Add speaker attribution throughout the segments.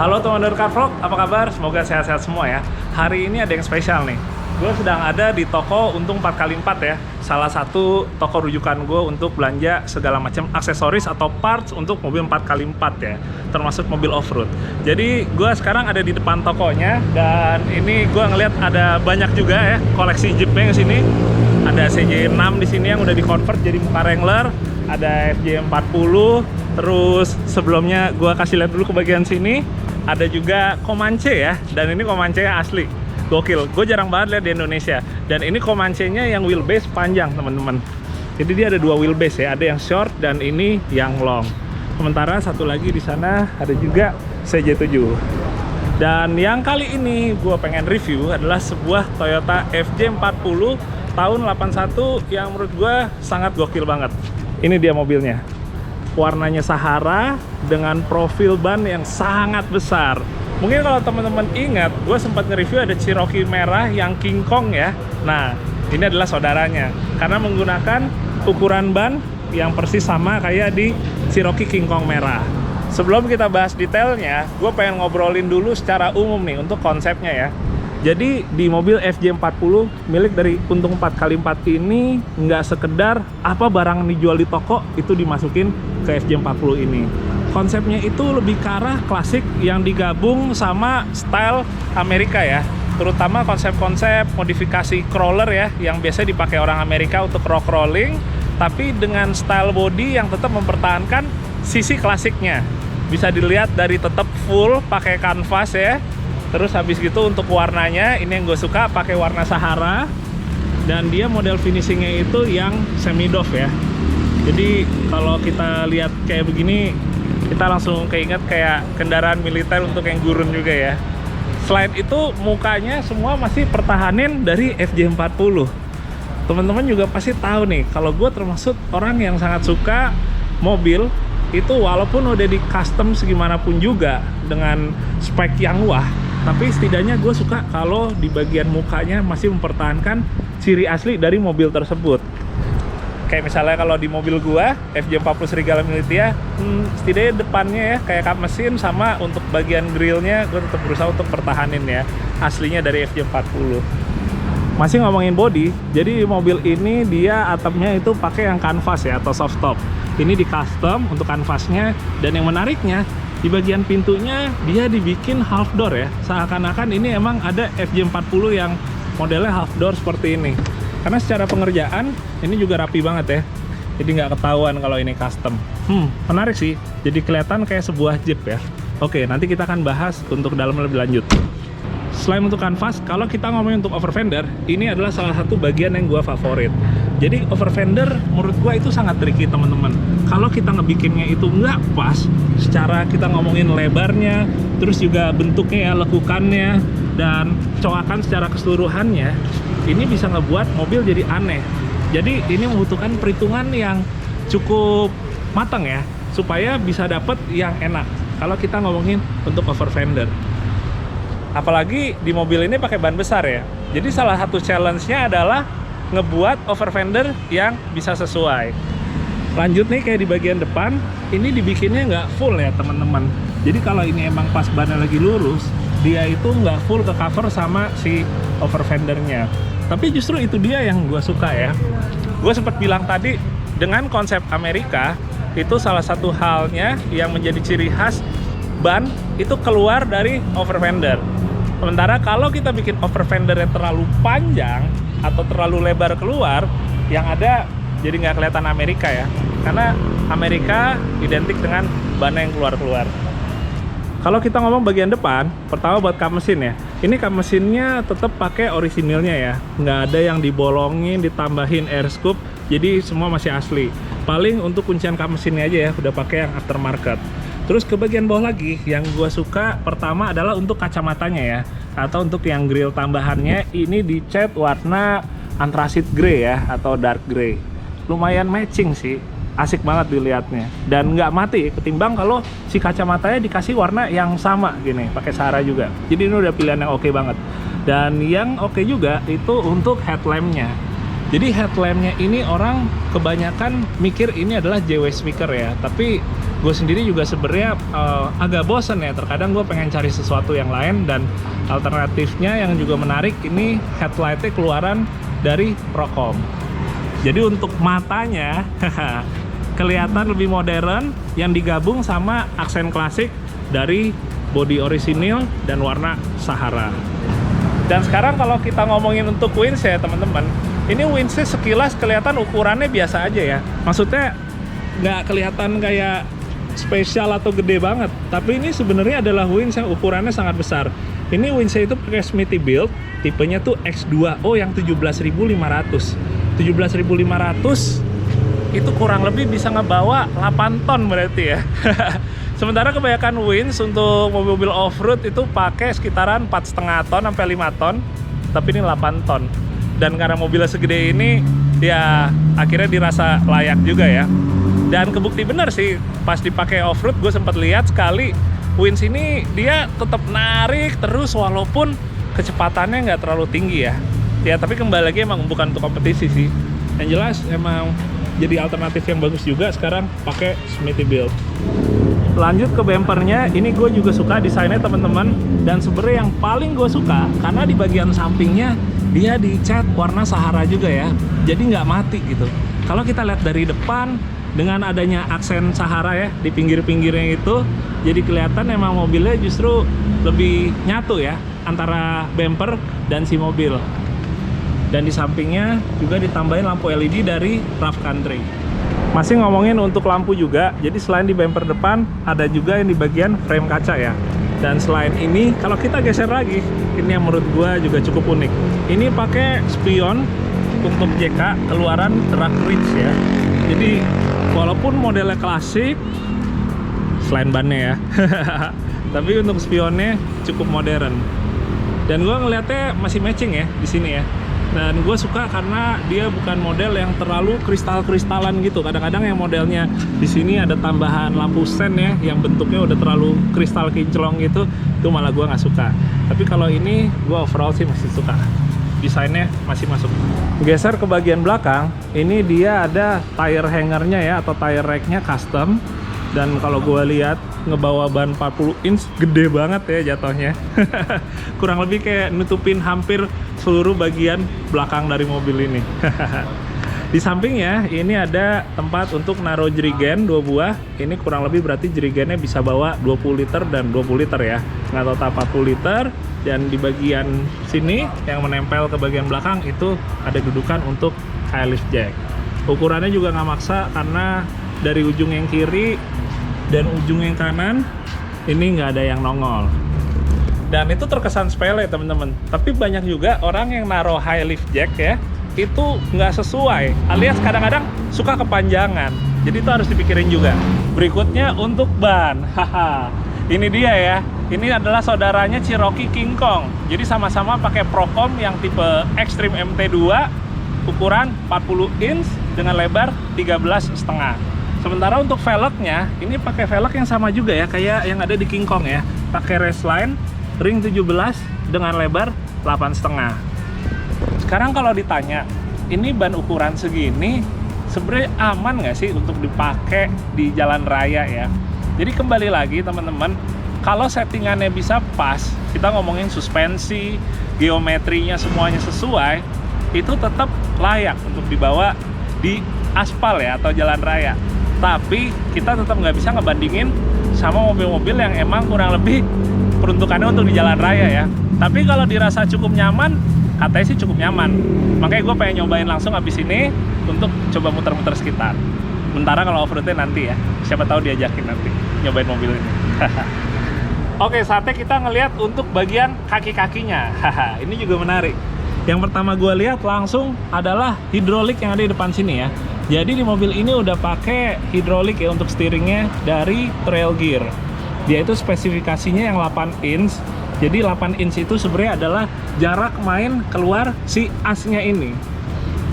Speaker 1: Halo teman-teman Car Vlog, apa kabar? Semoga sehat-sehat semua ya. Hari ini ada yang spesial nih. Gue sedang ada di toko Untung 4x4 ya. Salah satu toko rujukan gue untuk belanja segala macam aksesoris atau parts untuk mobil 4x4 ya. Termasuk mobil off-road. Jadi gue sekarang ada di depan tokonya. Dan ini gue ngeliat ada banyak juga ya koleksi Jeepnya di sini. Ada CJ6 di sini yang udah di-convert jadi muka Wrangler. Ada FJ40. Terus sebelumnya gue kasih lihat dulu ke bagian sini. Ada juga Comanche ya, dan ini Comanche asli, gokil. Gue jarang banget lihat di Indonesia. Dan ini Comanche-nya yang wheelbase panjang teman-teman. Jadi dia ada dua wheelbase ya, ada yang short dan ini yang long. Sementara satu lagi di sana ada juga CJ7. Dan yang kali ini gue pengen review adalah sebuah Toyota FJ40 tahun 81 yang menurut gue sangat gokil banget. Ini dia mobilnya. Warnanya Sahara dengan profil ban yang sangat besar. Mungkin kalau teman-teman ingat, gue sempat nge-review ada Cherokee merah yang King Kong ya. Nah, ini adalah saudaranya karena menggunakan ukuran ban yang persis sama kayak di Cherokee King Kong merah. Sebelum kita bahas detailnya, gue pengen ngobrolin dulu secara umum nih untuk konsepnya ya. Jadi di mobil FJ40 milik dari Untung 4x4 ini nggak sekedar apa barang dijual di toko itu dimasukin ke FJ40 ini. Konsepnya itu lebih ke arah klasik yang digabung sama style Amerika ya. Terutama konsep-konsep modifikasi crawler ya yang biasa dipakai orang Amerika untuk rock crawling, tapi dengan style body yang tetap mempertahankan sisi klasiknya. Bisa dilihat dari tetap full pakai kanvas ya. Terus habis gitu untuk warnanya, ini yang gue suka pakai warna Sahara. Dan dia model finishingnya itu yang semi doff ya. Jadi kalau kita lihat kayak begini, kita langsung keinget kayak kendaraan militer untuk yang gurun juga ya. Selain itu mukanya semua masih pertahanin dari FJ40. Teman-teman juga pasti tahu nih, kalau gue termasuk orang yang sangat suka mobil itu walaupun udah di custom segimanapun juga dengan spek yang wah, tapi setidaknya gue suka kalau di bagian mukanya masih mempertahankan ciri asli dari mobil tersebut. Kayak misalnya kalau di mobil gue FJ40 Serigala Militia, setidaknya depannya ya kayak kap mesin, sama untuk bagian grillnya gue tetap berusaha untuk pertahanin ya aslinya dari FJ40. Masih ngomongin body, jadi mobil ini dia atapnya itu pakai yang kanvas ya atau soft top. Ini di custom untuk kanvasnya, dan yang menariknya di bagian pintunya dia dibikin half door ya. Seakan-akan ini emang ada FJ40 yang modelnya half door seperti ini. Karena secara pengerjaan ini juga rapi banget ya. Jadi nggak ketahuan kalau ini custom. Menarik sih. Jadi kelihatan kayak sebuah Jeep ya. Oke, nanti kita akan bahas untuk dalam lebih lanjut. Selain untuk kanvas, kalau kita ngomongin untuk over fender, ini adalah salah satu bagian yang gue favorit. Jadi over fender menurut gue itu sangat tricky teman-teman. Kalau kita ngebikinnya itu nggak pas, secara kita ngomongin lebarnya, terus juga bentuknya ya, lekukannya, dan coakan secara keseluruhannya, ini bisa ngebuat mobil jadi aneh. Jadi ini membutuhkan perhitungan yang cukup matang ya, supaya bisa dapet yang enak. Kalau kita ngomongin untuk over fender. Apalagi di mobil ini pakai ban besar ya. Jadi salah satu challenge-nya adalah ngebuat over fender yang bisa sesuai. Lanjut nih kayak di bagian depan, ini dibikinnya nggak full ya teman-teman. Jadi kalau ini emang pas bannya lagi lurus, dia itu nggak full ke cover sama si over fendernya. Tapi justru itu dia yang gue suka ya. Gue sempat bilang tadi, dengan konsep Amerika, itu salah satu halnya yang menjadi ciri khas ban itu keluar dari over fender. Sementara kalau kita bikin over fender yang terlalu panjang atau terlalu lebar keluar, yang ada jadi nggak kelihatan Amerika ya. Karena Amerika identik dengan ban yang keluar-keluar. Kalau kita ngomong bagian depan, pertama buat kap mesin ya. Ini kap mesinnya tetap pakai orisinilnya ya. Nggak ada yang dibolongin, ditambahin air scoop. Jadi semua masih asli. Paling untuk kuncian kap mesinnya aja ya, udah pakai yang aftermarket. Terus ke bagian bawah lagi, yang gue suka pertama adalah untuk kacamatanya ya, atau untuk yang grill tambahannya, ini dicat warna anthracite grey ya, atau dark grey. Lumayan matching sih, asik banget dilihatnya, dan nggak mati ketimbang kalau si kacamatanya dikasih warna yang sama gini, pakai Sahara juga. Jadi ini udah pilihan yang oke banget. Dan yang oke juga itu untuk headlampnya. Jadi headlampnya ini orang kebanyakan mikir ini adalah JW speaker ya, tapi gue sendiri juga sebenarnya agak bosen ya. Terkadang gue pengen cari sesuatu yang lain, dan alternatifnya yang juga menarik ini headlightnya keluaran dari Procom. Jadi untuk matanya kelihatan lebih modern, yang digabung sama aksen klasik dari body orisinil dan warna Sahara. Dan sekarang kalau kita ngomongin untuk winch ya teman-teman, ini winchnya sekilas kelihatan ukurannya biasa aja ya. Maksudnya nggak kelihatan kayak spesial atau gede banget, tapi ini sebenarnya adalah winch yang ukurannya sangat besar. Ini winchnya itu pakai Smithy-Bilt, tipenya tuh X2O yang 17.500. 17.500 itu kurang lebih bisa ngebawa 8 ton berarti ya. Sementara kebanyakan winch untuk mobil-mobil off-road itu pakai sekitaran 4,5 ton sampai 5 ton, tapi ini 8 ton. Dan karena mobilnya segede ini, ya akhirnya dirasa layak juga ya. Dan kebukti bener sih, pas dipakai off-road gue sempat lihat sekali, winch ini dia tetap narik terus walaupun kecepatannya nggak terlalu tinggi ya. Ya tapi kembali lagi emang bukan untuk kompetisi sih. Yang jelas emang jadi alternatif yang bagus juga sekarang pakai Smithy-Bilt. Lanjut ke bumpernya, ini gue juga suka desainnya teman-teman. Dan sebenarnya yang paling gue suka karena di bagian sampingnya dia dicat warna Sahara juga ya, jadi nggak mati gitu. Kalau kita lihat dari depan dengan adanya aksen Sahara ya di pinggir-pinggirnya itu, jadi kelihatan emang mobilnya justru lebih nyatu ya antara bumper dan si mobil. Dan di sampingnya juga ditambahin lampu LED dari Rough Country. Masih ngomongin untuk lampu juga, jadi selain di bumper depan ada juga yang di bagian frame kaca ya. Dan selain ini, kalau kita geser lagi, ini yang menurut gua juga cukup unik. Ini pakai spion untuk JK keluaran Drag Ridge ya. Jadi walaupun modelnya klasik, selain bannya ya, tapi untuk spionnya cukup modern. Dan gua ngeliatnya masih matching ya di sini ya. Dan gue suka karena dia bukan model yang terlalu kristal-kristalan gitu. Kadang-kadang yang modelnya di sini ada tambahan lampu sen ya, yang bentuknya udah terlalu kristal kinclong gitu, itu malah gue nggak suka. Tapi kalau ini gue overall sih masih suka. Desainnya masih masuk. Geser ke bagian belakang, ini dia ada tire hangernya ya, atau tire racknya custom. Dan kalau gue lihat ngebawa ban 40 inch gede banget ya jatuhnya. Kurang lebih kayak nutupin hampir seluruh bagian belakang dari mobil ini. Di sampingnya ini ada tempat untuk naruh jerigen 2 buah. Ini kurang lebih berarti jerigennya bisa bawa 20 liter dan 20 liter ya, nggak total 40 liter. Dan di bagian sini yang menempel ke bagian belakang itu ada dudukan untuk high lift jack. Ukurannya juga nggak maksa karena dari ujung yang kiri dan ujung yang kanan ini nggak ada yang nongol. Dan itu terkesan sepele teman-teman, tapi banyak juga orang yang naruh high lift jack ya, itu nggak sesuai, alias kadang-kadang suka kepanjangan. Jadi itu harus dipikirin juga. Berikutnya untuk ban. Haha, ini dia ya, ini adalah saudaranya Cherokee King Kong. Jadi sama-sama pakai Procom yang tipe Extreme MT2, ukuran 40 inch dengan lebar 13,5. Sementara untuk velgnya, ini pakai velg yang sama juga ya, kayak yang ada di King Kong ya. Pakai raceline ring 17 dengan lebar 8,5. Sekarang kalau ditanya, ini ban ukuran segini sebenarnya aman nggak sih untuk dipakai di jalan raya ya? Jadi kembali lagi teman-teman, kalau settingannya bisa pas, kita ngomongin suspensi, geometrinya semuanya sesuai, itu tetap layak untuk dibawa di aspal ya atau jalan raya. Tapi kita tetap nggak bisa ngebandingin sama mobil-mobil yang emang kurang lebih peruntukannya untuk di jalan raya ya. Tapi kalau dirasa cukup nyaman, katanya sih cukup nyaman. Makanya gue pengen nyobain langsung habis ini untuk coba muter-muter sekitar. Sementara kalau off-roadnya nanti ya, siapa tahu diajakin nanti nyobain mobil ini. Oke, saatnya kita ngelihat untuk bagian kaki-kakinya. Ini juga menarik. Yang pertama gue lihat langsung adalah hidrolik yang ada di depan sini ya. Jadi di mobil ini udah pakai hidrolik ya untuk steeringnya dari Trail Gear. Dia itu spesifikasinya yang 8 inch. Jadi 8 inch itu sebenarnya adalah jarak main keluar si asnya ini.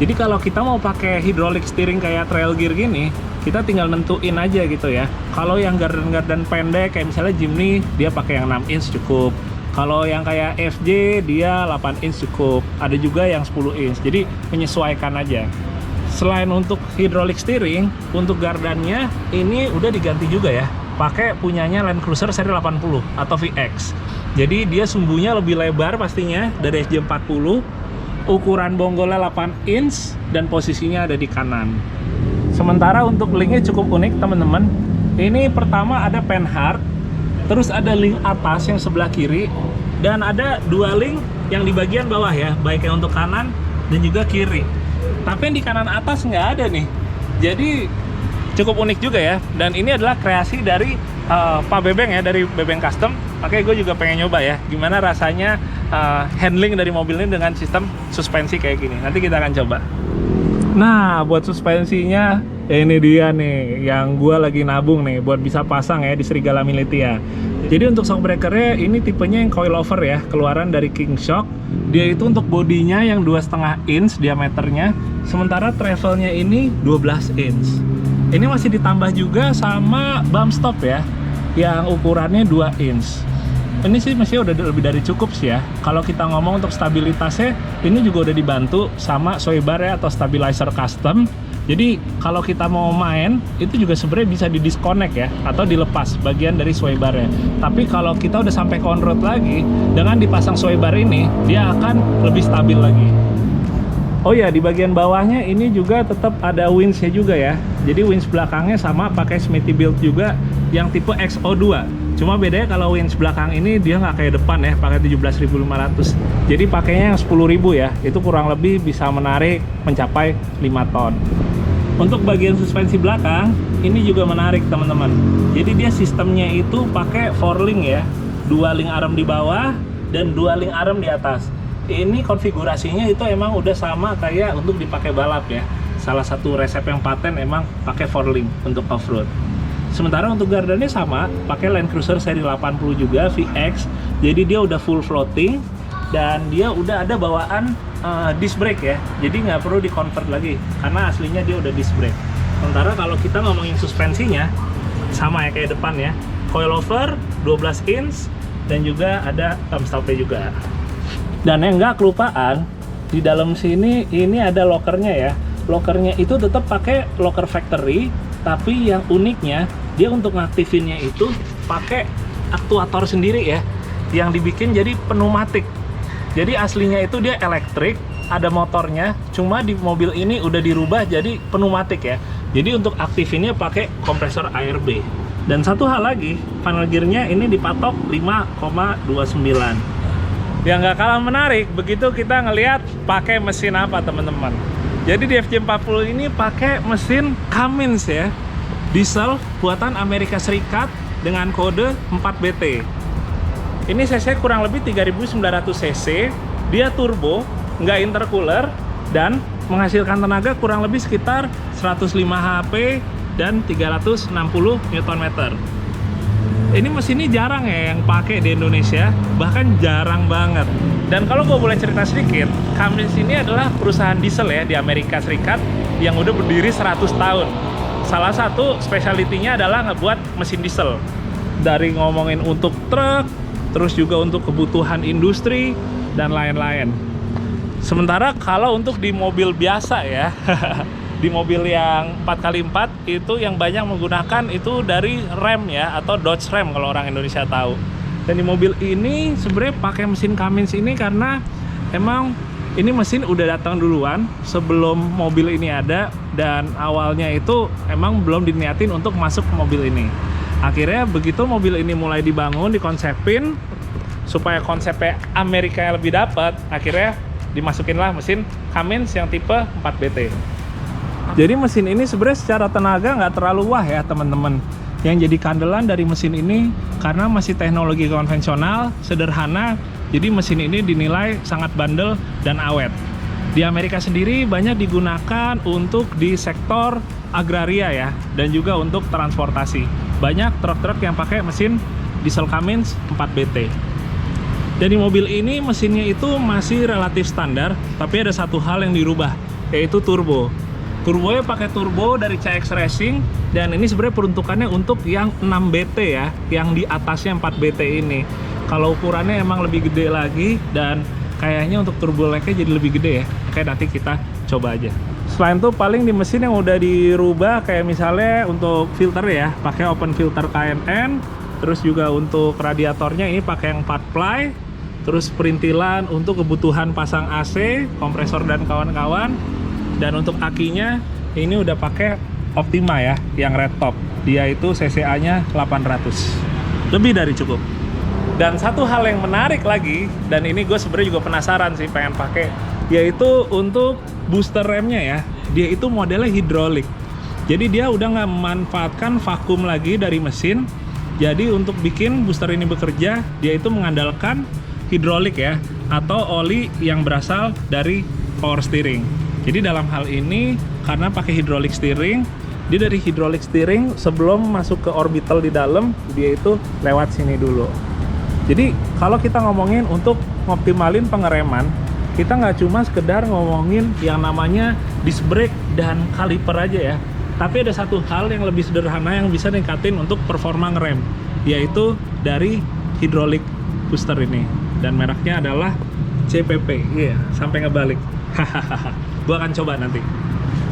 Speaker 1: Jadi kalau kita mau pakai hidrolik steering kayak Trail Gear gini, kita tinggal nentuin aja gitu ya. Kalau yang gardan-gardan pendek kayak misalnya Jimny, dia pakai yang 6 inch cukup. Kalau yang kayak FJ dia 8 inch cukup, ada juga yang 10 inch, jadi menyesuaikan aja. Selain untuk hydraulic steering, untuk gardannya ini udah diganti juga ya, pakai punyanya Land Cruiser seri 80 atau VX. Jadi dia sumbunya lebih lebar pastinya dari SJ40, ukuran bonggolnya 8 inch dan posisinya ada di kanan. Sementara untuk linknya cukup unik teman-teman. Ini pertama ada Panhard, terus ada link atas yang sebelah kiri, dan ada dua link yang di bagian bawah ya, baik yang untuk kanan dan juga kiri. Tapi yang di kanan atas nggak ada nih. Jadi cukup unik juga ya. Dan ini adalah kreasi dari Pak Bebeng ya, dari Bebeng Custom. Makanya gue juga pengen nyoba ya, gimana rasanya handling dari mobil ini dengan sistem suspensi kayak gini. Nanti kita akan coba. Nah, buat suspensinya ini dia nih yang gue lagi nabung nih buat bisa pasang ya di Serigala Militia. Jadi untuk shock breakernya ini tipenya yang coilover ya, keluaran dari King Shock. Dia itu untuk bodinya yang 2,5 inch diameternya, sementara travelnya ini 12 inch. Ini masih ditambah juga sama bump stop ya, yang ukurannya 2 inch. Ini sih masih udah lebih dari cukup sih ya. Kalau kita ngomong untuk stabilitasnya, ini juga udah dibantu sama sway bar ya, atau stabilizer custom. Jadi kalau kita mau main, itu juga sebenarnya bisa di disconnect ya, atau dilepas bagian dari sway bar-nya. Tapi kalau kita udah sampai ke on road lagi, dengan dipasang sway bar ini, dia akan lebih stabil lagi. Oh ya, di bagian bawahnya ini juga tetap ada winch-nya juga ya. Jadi winch belakangnya sama pakai Smithy-Built juga, yang tipe XO2. Cuma bedanya kalau winch belakang ini dia nggak kayak depan ya, pakai 17.500. Jadi pakainya yang 10.000 ya, itu kurang lebih bisa menarik mencapai 5 ton. Untuk bagian suspensi belakang, ini juga menarik teman-teman. Jadi dia sistemnya itu pakai 4 link ya, 2 link arm di bawah dan 2 link arm di atas. Ini konfigurasinya itu emang udah sama kayak untuk dipakai balap ya. Salah satu resep yang paten emang pakai 4 link untuk off-road. Sementara untuk gardannya sama, pakai Land Cruiser seri 80 juga, VX. Jadi dia udah full floating dan dia udah ada bawaan disc brake ya. Jadi nggak perlu di-convert lagi karena aslinya dia udah disc brake. Sementara kalau kita ngomongin suspensinya, sama ya kayak depan ya. Coilover 12 inch dan juga ada thumb stopnya juga. Dan yang nggak kelupaan, di dalam sini ini ada lockernya ya. Lockernya itu tetap pakai locker factory, tapi yang uniknya dia untuk ngaktifinnya itu pakai aktuator sendiri ya, yang dibikin jadi pneumatik. Jadi aslinya itu dia elektrik, ada motornya, cuma di mobil ini udah dirubah jadi pneumatik ya. Jadi untuk aktifinnya pakai kompresor ARB. Dan satu hal lagi, panel gearnya ini dipatok 5,29. Yang nggak kalah menarik, begitu kita ngelihat pakai mesin apa teman-teman. Jadi di FJ40 ini pakai mesin Cummins ya, diesel buatan Amerika Serikat dengan kode 4BT. Ini cc kurang lebih 3.900 cc, dia turbo, nggak intercooler, dan menghasilkan tenaga kurang lebih sekitar 105 HP dan 360 Nm. Ini mesin ini jarang ya yang pakai di Indonesia, bahkan jarang banget. Dan kalau gue boleh cerita sedikit, Cummins ini adalah perusahaan diesel ya di Amerika Serikat yang udah berdiri 100 tahun. Salah satu specialty-nya adalah ngebuat mesin diesel. Dari ngomongin untuk truk, terus juga untuk kebutuhan industri, dan lain-lain. Sementara kalau untuk di mobil biasa ya, di mobil yang 4x4 itu yang banyak menggunakan itu dari Ram ya, atau Dodge Ram kalau orang Indonesia tahu. Dan di mobil ini sebenarnya pakai mesin Cummins ini karena emang ini mesin udah datang duluan sebelum mobil ini ada, dan awalnya itu emang belum diniatin untuk masuk ke mobil ini. Akhirnya begitu mobil ini mulai dibangun, dikonsepin supaya konsepnya Amerika yang lebih dapat, akhirnya dimasukinlah mesin Cummins yang tipe 4BT. Jadi mesin ini sebenarnya secara tenaga nggak terlalu wah ya teman-teman. Yang jadi kandelan dari mesin ini karena masih teknologi konvensional, sederhana, jadi mesin ini dinilai sangat bandel dan awet. Di Amerika sendiri banyak digunakan untuk di sektor agraria ya, dan juga untuk transportasi. Banyak truk-truk yang pakai mesin diesel Cummins 4BT. Dan di mobil ini mesinnya itu masih relatif standar, tapi ada satu hal yang dirubah, yaitu turbo. Turbonya pakai turbo dari CX Racing, dan ini sebenarnya peruntukannya untuk yang 6BT ya, yang di atasnya 4BT ini. kalau ukurannya emang lebih gede lagi, dan kayaknya untuk turbo lag-nya jadi lebih gede ya. Oke, nanti kita coba aja. Selain itu paling di mesin yang udah dirubah, kayak misalnya untuk filter ya, pakai open filter KNN. Terus juga untuk radiatornya ini pakai yang 4 ply. Terus perintilan untuk kebutuhan pasang AC, kompresor dan kawan-kawan. Dan untuk akinya ini udah pakai Optima ya, yang red top. Dia itu CCA-nya 800. Lebih dari cukup. Dan satu hal yang menarik lagi, dan ini gue sebenarnya juga penasaran sih pengen pakai, yaitu untuk booster remnya ya. Dia itu modelnya hidrolik. Jadi dia udah nggak memanfaatkan vakum lagi dari mesin. Jadi untuk bikin booster ini bekerja, dia itu mengandalkan hidrolik ya, atau oli yang berasal dari power steering. Jadi dalam hal ini, karena pakai hidrolik steering, dia dari hidrolik steering sebelum masuk ke orbital di dalam, dia itu lewat sini dulu. Jadi kalau kita ngomongin untuk ngoptimalin pengereman, kita nggak cuma sekedar ngomongin yang namanya disc brake dan kaliper aja ya. Tapi ada satu hal yang lebih sederhana yang bisa ningkatin untuk performa ngerem, yaitu dari hidrolik booster ini. Dan mereknya adalah CPP. Iya, sampai ngebalik. Gue akan coba nanti.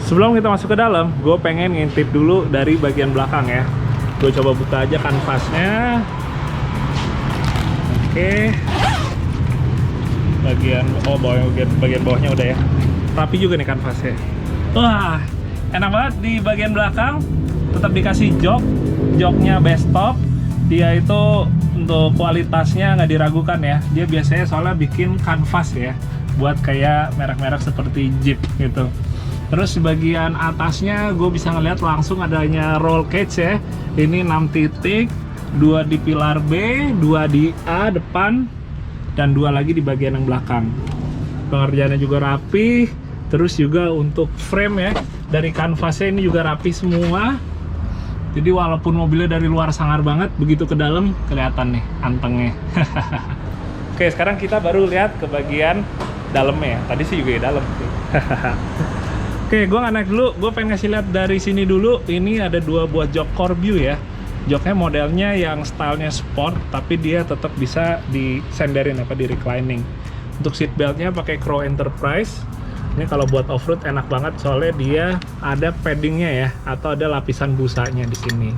Speaker 1: Sebelum kita masuk ke dalam, gue pengen ngintip dulu dari bagian belakang ya. Gue coba buka aja kanvasnya. Oke. Bagian bawahnya udah ya. Rapi juga nih kanvasnya. Wah, enak banget di bagian belakang. Tetap dikasih joknya best top. Dia itu untuk kualitasnya nggak diragukan ya. Dia biasanya soalnya bikin kanvas ya, buat kayak merek-merek seperti Jeep gitu. Terus di bagian atasnya gue bisa ngeliat langsung adanya roll cage ya. Ini 6 titik, 2 di pilar B, 2 di A depan, dan 2 lagi di bagian yang belakang. Pengerjaannya juga rapi. Terus juga untuk frame ya, dari kanvasnya ini juga rapi semua. Jadi walaupun mobilnya dari luar sangar banget, begitu ke dalam kelihatan nih antengnya. Oke, sekarang kita baru lihat ke bagian dalamnya ya. Tadi sih juga di dalam sih. Oke, gue nggak naik dulu, gue pengen ngasih lihat dari sini dulu. Ini ada 2 buah jok Corbu ya. Joknya modelnya yang stylenya sport, tapi dia tetap bisa disenderin di reclining. Untuk seat beltnya pakai Crow Enterprise. Ini kalau buat off-road enak banget, soalnya dia ada paddingnya ya, atau ada lapisan busanya di sini.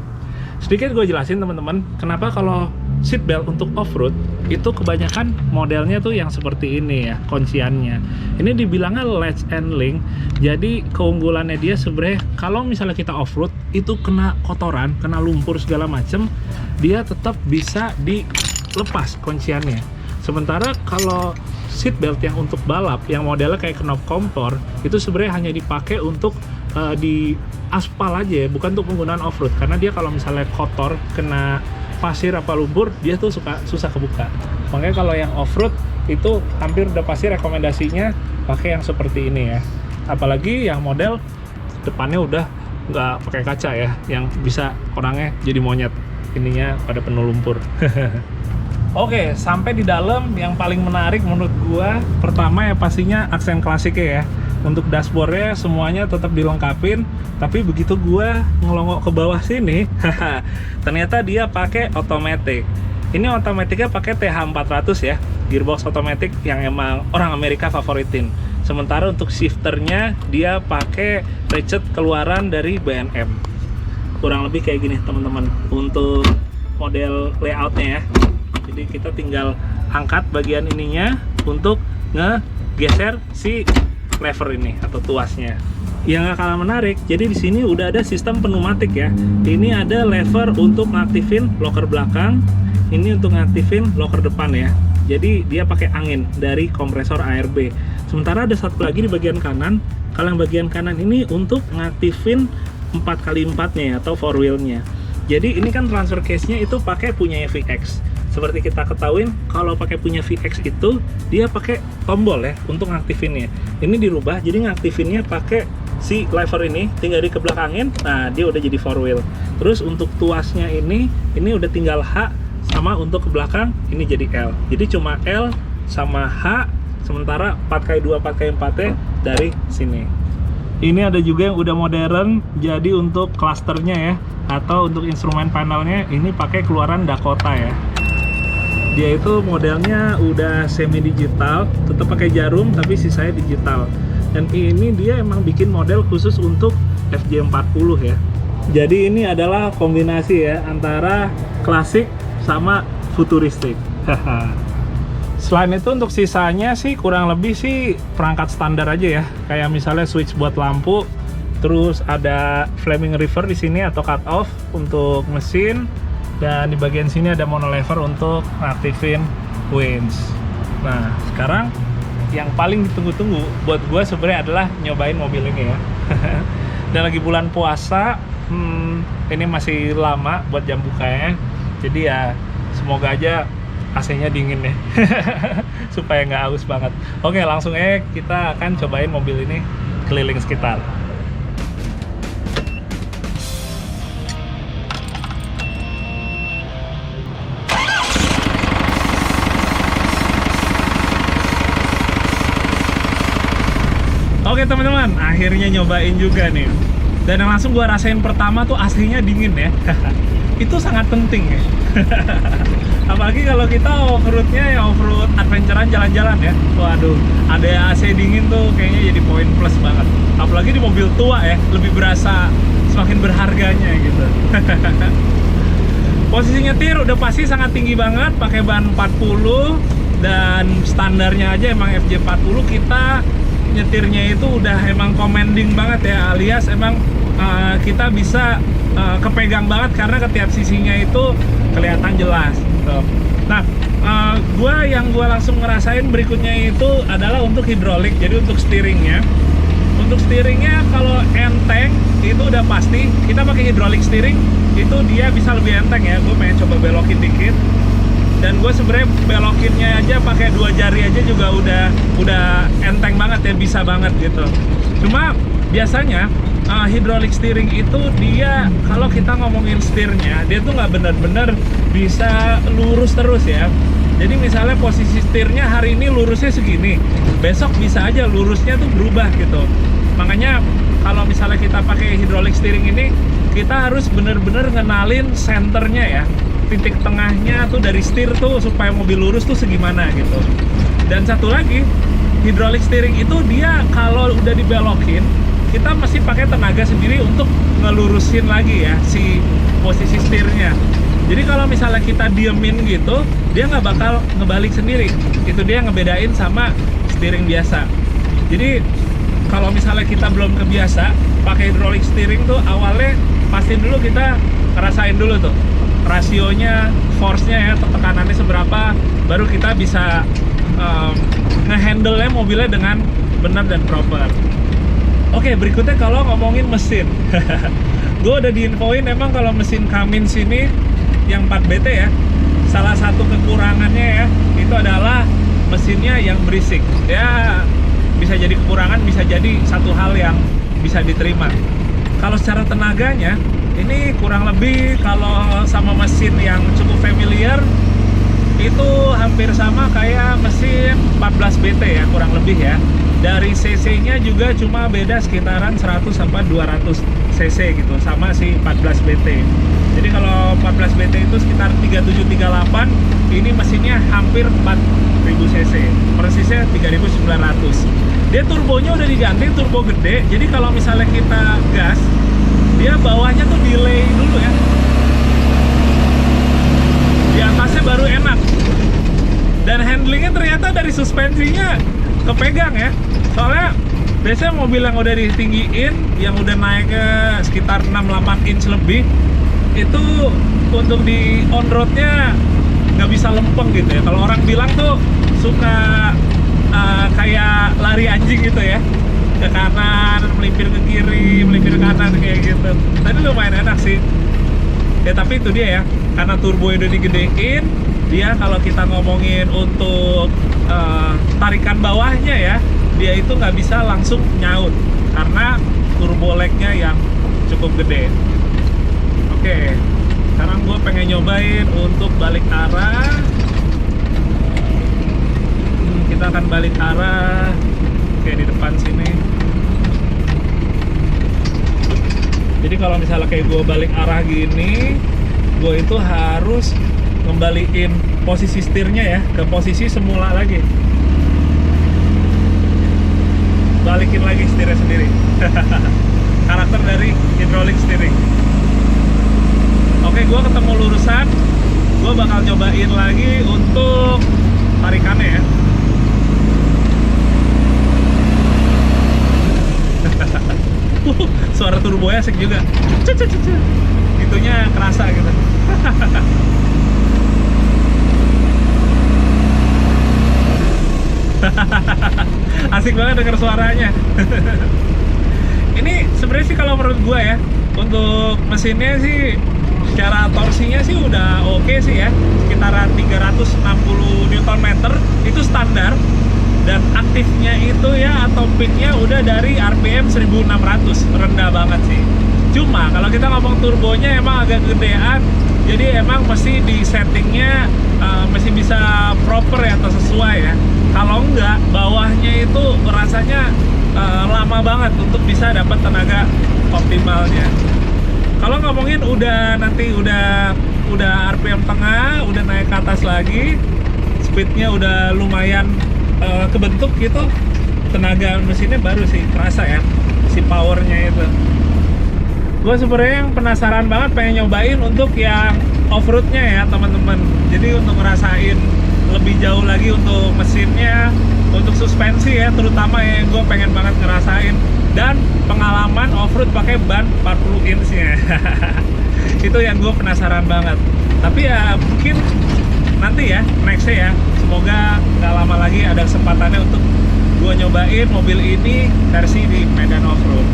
Speaker 1: Sedikit gue jelasin teman-teman, kenapa kalau seat belt untuk off-road itu kebanyakan modelnya tuh yang seperti ini ya, kunciannya. Ini dibilangnya latch and link. Jadi keunggulannya dia sebenarnya kalau misalnya kita off-road itu kena kotoran, kena lumpur segala macem, dia tetap bisa dilepas kunciannya. Sementara kalau seat belt yang untuk balap, yang modelnya kayak knob kompor, itu sebenarnya hanya dipakai untuk di aspal aja ya, bukan untuk penggunaan off-road. Karena dia kalau misalnya kotor, kena pasir apa lumpur, dia tuh susah kebuka. Makanya kalau yang off-road itu hampir udah pasti rekomendasinya pakai yang seperti ini ya. Apalagi yang model depannya udah nggak pakai kaca ya, yang bisa orangnya jadi monyet, ininya pada penuh lumpur. Oke, sampai di dalam yang paling menarik menurut gua, pertama ya pastinya aksen klasiknya ya. Untuk dashboardnya semuanya tetap dilengkapin, tapi begitu gua ngelongok ke bawah sini, ternyata dia pakai automatic. Ini otomatiknya pakai TH400 ya, gearbox otomatis yang emang orang Amerika favoritin. Sementara untuk shifternya dia pakai ratchet keluaran dari B&M. Kurang lebih kayak gini teman-teman untuk model layoutnya ya. Jadi kita tinggal angkat bagian ininya untuk ngegeser si lever ini atau tuasnya. Yang gak kalah menarik, jadi di sini udah ada sistem pneumatik ya. Ini ada lever untuk ngaktifin loker belakang, ini untuk ngaktifin loker depan ya. Jadi dia pakai angin dari kompresor ARB. Sementara ada satu lagi di bagian kanan. Kalau yang bagian kanan ini untuk ngaktifin 4x4-nya ya, atau 4 wheel-nya. Jadi ini kan transfer case-nya itu pakai punyanya VX. Seperti kita ketahuin, kalau pakai punya VX itu dia pakai tombol ya untuk ngaktifinnya. Ini dirubah, jadi ngaktifinnya pakai si lever ini, tinggal dikebelakangin. Nah, dia udah jadi 4 wheel. Terus untuk tuasnya ini udah tinggal H, sama untuk ke belakang ini jadi L. Jadi cuma L sama H, sementara 4x2 4x4-nya dari sini. Ini ada juga yang udah modern, jadi untuk clusternya ya, atau untuk instrumen panelnya ini pakai keluaran Dakota ya. Dia itu modelnya udah semi digital, tetap pakai jarum tapi sisanya digital. Dan ini dia emang bikin model khusus untuk FJ40 ya. Jadi ini adalah kombinasi ya antara klasik sama futuristik. Selain itu untuk sisanya sih kurang lebih sih perangkat standar aja ya. Kayak misalnya switch buat lampu, terus ada flaming river di sini atau cut off untuk mesin, dan di bagian sini ada mono lever untuk aktifin winch. Nah, sekarang yang paling ditunggu-tunggu buat gue sebenarnya adalah nyobain mobil ini ya. Dan lagi bulan puasa, ini masih lama buat jam bukanya. Jadi ya semoga aja AC-nya dingin ya. Supaya nggak haus banget. Oke, langsung aja kita akan cobain mobil ini keliling sekitar. Oke teman-teman, akhirnya nyobain juga nih. Dan yang langsung gua rasain pertama tuh AC-nya dingin ya. Itu sangat penting ya. Apalagi kalau kita off-roadnya ya off-road adventure-an jalan-jalan ya. Waduh, ada AC dingin tuh kayaknya jadi poin plus banget. Apalagi di mobil tua ya, lebih berasa semakin berharganya gitu. Posisi nyetir udah pasti sangat tinggi banget, pakai ban 40 dan standarnya aja emang FJ40 kita nyetirnya itu udah emang commanding banget ya, alias emang kita bisa kepegang banget karena ketiap sisinya itu kelihatan jelas gitu. Nah, yang gua langsung ngerasain berikutnya itu adalah untuk hidrolik. Jadi untuk steeringnya kalau enteng itu udah pasti kita pakai hidrolik steering itu dia bisa lebih enteng ya. Gue pengen coba belokin dikit. Dan gue sebenarnya belokinnya aja pakai 2 jari aja juga udah enteng banget ya, bisa banget gitu. Cuma biasanya hydraulic steering itu dia kalau kita ngomongin setirnya dia tuh nggak benar-benar bisa lurus terus ya. Jadi misalnya posisi setirnya hari ini lurusnya segini, besok bisa aja lurusnya tuh berubah gitu. Makanya kalau misalnya kita pakai hydraulic steering ini kita harus bener-bener ngenalin senternya ya, titik tengahnya tuh dari setir tuh supaya mobil lurus tuh segimana gitu. Dan satu lagi, hydraulic steering itu dia kalau udah dibelokin kita mesti pakai tenaga sendiri untuk ngelurusin lagi ya si posisi setirnya. Jadi kalau misalnya kita diemin gitu, dia nggak bakal ngebalik sendiri. Itu dia ngebedain sama steering biasa. Jadi kalau misalnya kita belum kebiasa pakai hydraulic steering tuh awalnya pastiin dulu, kita ngerasain dulu tuh rasionya, force-nya ya, tekanannya seberapa, baru kita bisa ngehandle-nya mobilnya dengan benar dan proper. Oke, berikutnya kalau ngomongin mesin. Gue udah diinfoin emang kalau mesin Cummins ini yang 4BT ya, salah satu kekurangannya ya itu adalah mesinnya yang berisik. Ya bisa jadi kekurangan, bisa jadi satu hal yang bisa diterima. Kalau secara tenaganya ini kurang lebih kalau sama mesin yang cukup familiar itu hampir sama kayak mesin 14BT ya, kurang lebih ya. Dari cc-nya juga cuma beda sekitaran 100 sampai 200 cc gitu sama si 14BT. Jadi kalau 14BT itu sekitar 3738, ini mesinnya hampir 4000 cc, persisnya 3900. Dia turbonya udah diganti, turbo gede. Jadi kalau misalnya kita gas, dia bawahnya tuh delay dulu ya, di atasnya baru enak. Dan handlingnya ternyata dari suspensinya kepegang ya. Soalnya biasanya mobil yang udah ditinggiin, yang udah naik ke sekitar 6-8 inch lebih, itu untuk di on roadnya nggak bisa lempeng gitu ya. Kalau orang bilang tuh suka kayak lari anjing gitu ya, ke kanan, melipir ke kiri, melipir ke kanan kayak gitu. Tadi lumayan enak sih. Ya tapi itu dia ya, karena turbo udah digedein, dia kalau kita ngomongin untuk tarikan bawahnya ya, dia itu nggak bisa langsung nyaut karena turbo lag-nya yang cukup gede. Oke, sekarang gue pengen nyobain untuk balik arah. Kita akan balik arah kayak di depan sini. Jadi kalau misalnya kayak gue balik arah gini, gue itu harus ngembaliin posisi setirnya ya ke posisi semula lagi. Balikin lagi setirnya sendiri. Karakter dari hydraulic steering. Oke, gue ketemu lurusan. Gue bakal cobain lagi untuk tarikannya ya. Suara turbonya asik juga. Itunya kerasa gitu. Asik banget denger suaranya. Ini sebenarnya sih kalau menurut gua ya, untuk mesinnya sih secara torsinya sih udah oke sih ya, sekitaran 360 Nm itu standar, dan aktifnya itu ya atau peaknya udah dari RPM 1600, rendah banget sih. Cuma kalau kita ngomong turbonya emang agak gedean, jadi emang mesti di settingnya mesti bisa proper ya atau sesuai ya. Kalau enggak, bawahnya itu rasanya lama banget untuk bisa dapat tenaga optimalnya. Kalau ngomongin udah RPM tengah, udah naik ke atas lagi, speednya udah lumayan kebentuk gitu, tenaga mesinnya baru sih kerasa ya, si powernya itu. Gue sebenarnya yang penasaran banget pengen nyobain untuk yang off-roadnya ya teman-teman. Jadi untuk ngerasain lebih jauh lagi untuk mesinnya, untuk suspensi ya terutama ya, gue pengen banget ngerasain, dan pengalaman off-road pakai ban 40 inch-nya. Itu yang gue penasaran banget. Tapi ya mungkin nanti ya, next-nya ya, semoga nggak lama lagi ada kesempatannya untuk gue nyobain mobil ini versi di medan off-road.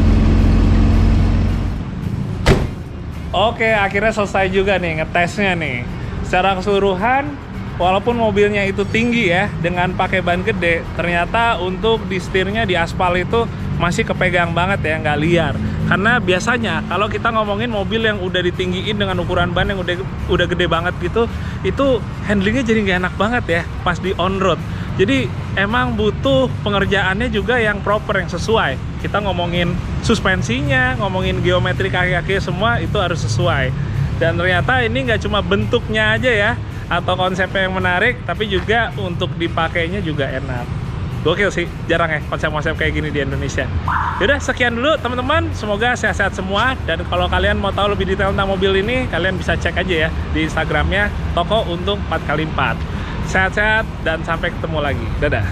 Speaker 1: Oke, akhirnya selesai juga nih ngetesnya nih. Secara keseluruhan, walaupun mobilnya itu tinggi ya, dengan pakai ban gede, ternyata untuk di setirnya di aspal itu masih kepegang banget ya, nggak liar. Karena biasanya kalau kita ngomongin mobil yang udah ditinggiin dengan ukuran ban yang udah gede banget gitu, itu handlingnya jadi nggak enak banget ya pas di on road. Jadi emang butuh pengerjaannya juga yang proper, yang sesuai. Kita ngomongin suspensinya, ngomongin geometri kaki-kaki semua itu harus sesuai. Dan ternyata ini nggak cuma bentuknya aja ya, atau konsepnya yang menarik, tapi juga untuk dipakainya juga enak. Gokil sih, jarang ya konsep-konsep kayak gini di Indonesia. Yaudah, sekian dulu teman-teman, semoga sehat-sehat semua. Dan kalau kalian mau tahu lebih detail tentang mobil ini, kalian bisa cek aja ya di Instagramnya Toko Untung 4x4. Sehat-sehat dan sampai ketemu lagi. Dadah.